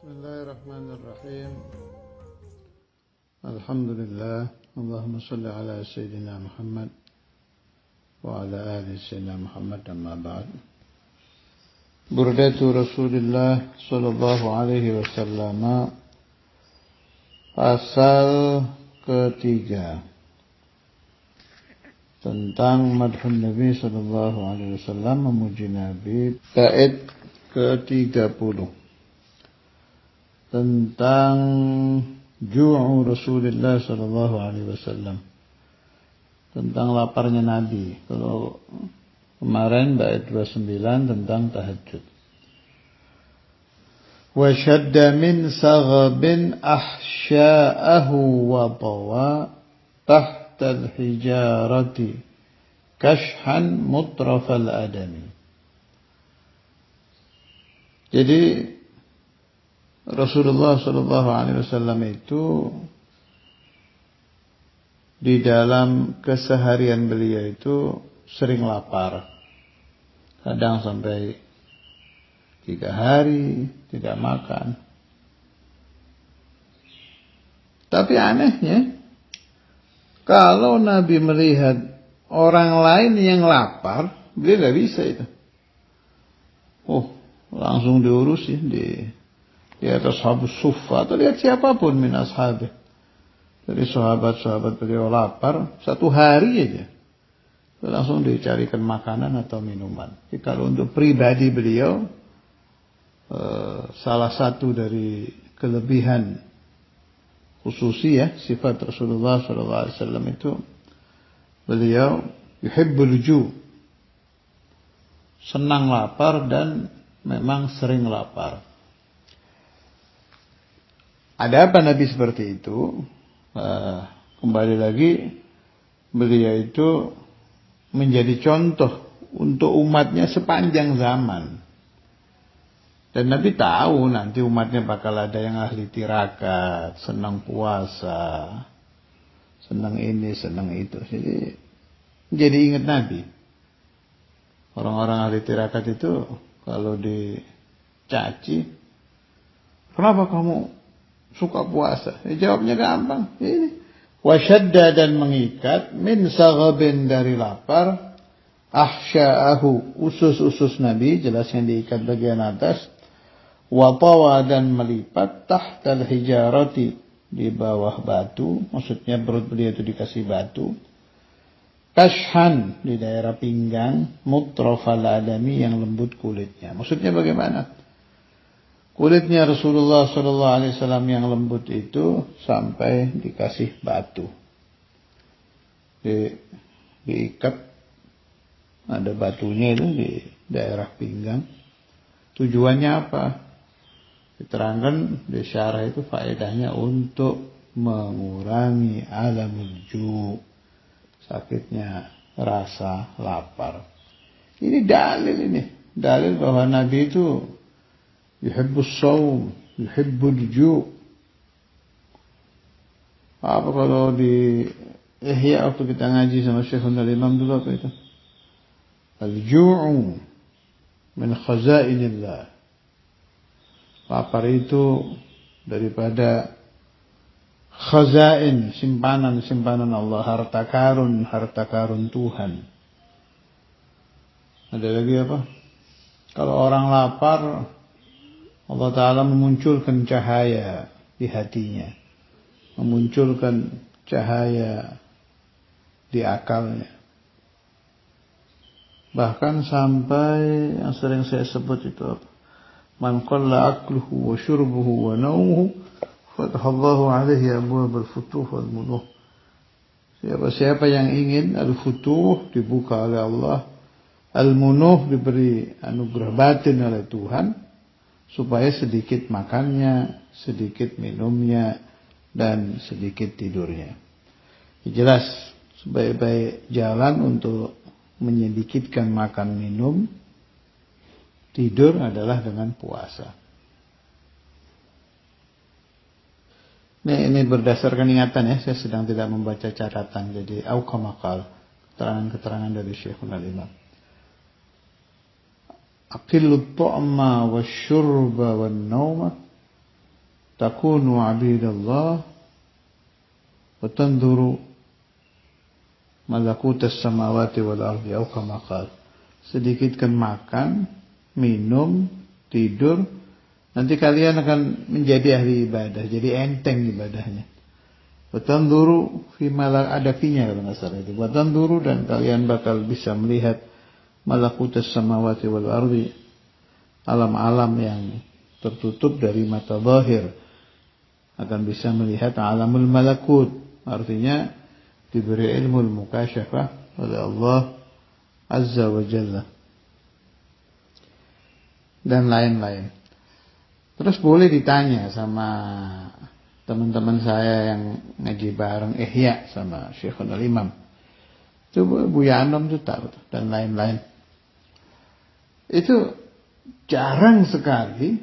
Bismillahirrahmanirrahim. Alhamdulillah. Allahumma salli ala Sayyidina Muhammad wa ala ali Sayyidina Muhammad, amma ba'd. Burdatu Rasulullah sallallahu alaihi wasallam, pasal ketiga, tentang madhun Nabi sallallahu alaihi wasallam, memuji Nabi. Bait ke-30 tentang ju'u Rasulullah sallallahu alaihi wasallam, tentang laparnya Nabi. Kalau kemarin bait 29 tentang tahajud. Wa shadda min saghabin ahsya'ahu wa tawa tahta al-hijarati kashhan mutrafal adami. Jadi Rasulullah sallallahu alaihi wasallam itu di dalam keseharian beliau itu sering lapar. Kadang sampai 3 hari tidak makan. Tapi anehnya, kalau Nabi melihat orang lain yang lapar, beliau tidak bisa itu. Langsung diurusin di atas ashabus suffah, atau lihat siapapun min ashabih. Dari sahabat-sahabat beliau lapar 1 hari aja, langsung dicarikan makanan atau minuman. Jadi kalau untuk pribadi beliau, salah satu dari kelebihan khususi sifat Rasulullah SAW itu, beliau yuhibbul ju', senang lapar dan memang sering lapar. Ada apa Nabi seperti itu? Kembali lagi, beliau itu menjadi contoh untuk umatnya sepanjang zaman. Dan Nabi tahu nanti umatnya bakal ada yang ahli tirakat, senang puasa, senang ini, senang itu. Jadi ingat Nabi. Orang-orang ahli tirakat itu kalau dicaci, kenapa kamu suka puasa? Jawabnya gampang. Ini wasyadda, dan mengikat, min saghabin, dari lapar, ahsya'ahu, usus-usus Nabi, jelas yang diikat bagian atas, wa tawa, dan melipat, tahtal hijarati, di bawah batu, maksudnya perut beliau itu dikasih batu, kashhan, di daerah pinggang, mutrafal adami, yang lembut kulitnya. Maksudnya bagaimana? Kulitnya Rasulullah SAW yang lembut itu sampai dikasih batu, diikat, ada batunya itu di daerah pinggang. Tujuannya apa? Diterangkan di syarah itu, faedahnya untuk mengurangi alamul ju', sakitnya rasa lapar. Ini dalil bahwa Nabi itu yuhibbus shaum, yuhibbul ju'. Apa kalau di Ihya waktu kita ngaji sama Syekhul Imam dulu, apa itu? Al-ju'u min khazainillah. Lapar itu daripada khazain, simpanan Allah, harta karun Tuhan. Ada lagi apa? Kalau orang lapar, Allah Ta'ala memunculkan cahaya di hatinya, memunculkan cahaya di akalnya. Bahkan sampai yang sering saya sebut itu apa? Man qalla akluhu wa syurbuhu wa naumuhu fatahallahu alaihi abwabal futuh wal munuh. Siapa yang ingin al-futuh, dibuka oleh Allah, al-munuh, diberi anugerah batin oleh Tuhan, supaya sedikit makannya, sedikit minumnya, dan sedikit tidurnya. Jelas sebaik-baik jalan untuk menyedikitkan makan minum, tidur adalah dengan puasa. Ini berdasarkan ingatan saya sedang tidak membaca catatan, jadi auqamakal, keterangan-keterangan dari Syekhul Imam. Aqillu ta'ma wa syurba wa nauma takunu abidallah wa tanzuru malakutas samawati wal ardi au kama qala. Sedikitkan makan, minum, tidur, nanti kalian akan menjadi ahli ibadah, jadi enteng ibadahnya. Wa tanzuru fi malak, ada finya kalau enggak salah itu. Wa tanzuru, dan kalian bakal bisa melihat malakutas samawati wal ardi, alam-alam yang tertutup dari mata zahir, akan bisa melihat alamul malakut, artinya diberi ilmu mukasyafah oleh Allah Azza wa Jalla, dan lain-lain. Terus boleh ditanya sama teman-teman saya yang ngaji bareng Ihya sama Syekhul Imam, coba Buya Anom itu tahu, dan lain-lain. Itu jarang sekali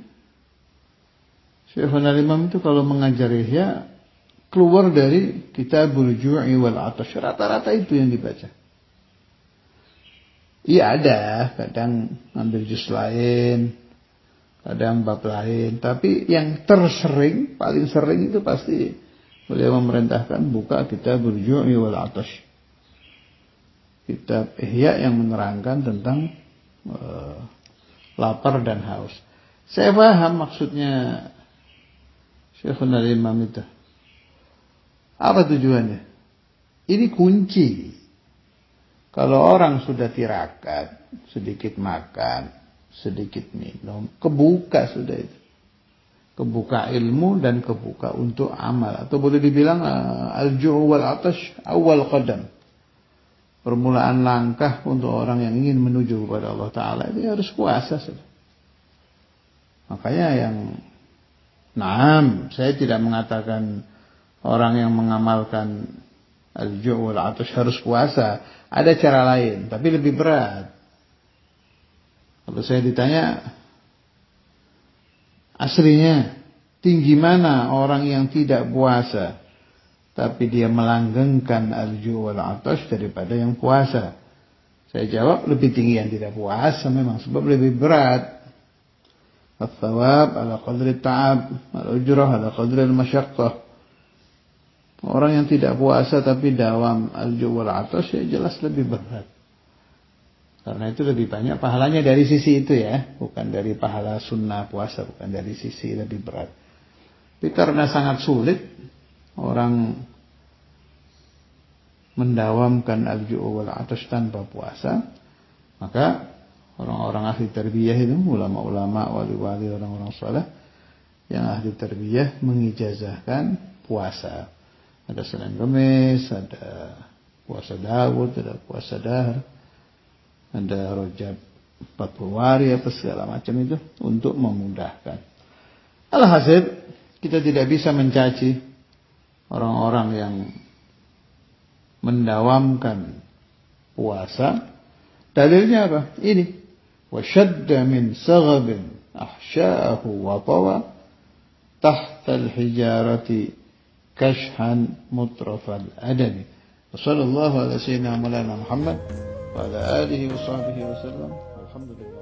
Syekhul Imam itu kalau mengajar Ihya keluar dari Kitabul Ju'i wal Atash. Rata-rata itu yang dibaca. Iya ada, kadang ambil juz lain, kadang bab lain. Tapi yang tersering, paling sering itu pasti beliau memerintahkan buka Kitabul Ju'i wal Atash. Kitab Ihya yang menerangkan tentang lapar dan haus. Saya paham maksudnya Syekhul Imam itu. Apa tujuannya? Ini kunci. Kalau orang sudah tirakat, sedikit makan, sedikit minum, kebuka sudah itu. Kebuka ilmu dan kebuka untuk amal. Atau boleh dibilang al-ju'u wal atash awal qadam. Permulaan langkah untuk orang yang ingin menuju kepada Allah Ta'ala itu harus puasa sudah. Makanya yang saya tidak mengatakan orang yang mengamalkan al-ju' wal atash harus puasa. Ada cara lain, tapi lebih berat. Kalau saya ditanya, aslinya tinggi mana orang yang tidak puasa, tapi dia melanggengkan al-ju' wal atash daripada yang puasa? Saya jawab lebih tinggi yang tidak puasa memang, sebab lebih berat. Al-thawab ala qadri ta'ab, al-ujrah ala qadri al-masyaqqah. Orang yang tidak puasa tapi dawam al-ju' wal atash ya jelas lebih berat. Karena itu lebih banyak pahalanya dari sisi itu ya, bukan dari pahala sunnah puasa, bukan dari sisi lebih berat. Tapi karena sangat sulit orang mendawamkan al-ju' wal atash tanpa puasa, maka orang-orang ahli tarbiyah itu, ulama-ulama, wali-wali, orang-orang saleh yang ahli tarbiyah mengijazahkan puasa. Ada Senin Kemis, ada puasa Daud, ada puasa Dahar, ada Rajab 40 hari apa segala macam itu untuk memudahkan. Alhasil kita tidak bisa mencaci orang-orang yang mendawamkan puasa. Dalilnya apa? Ini. Washadda min saghabin ahsya'ahu wa tawa tahta al-hijarati kashhan mutrafal adami. Wassallallahu ala sayyidina Maulana Muhammad wa ala alihi wa sahbihi wa sallam. Alhamdulillah.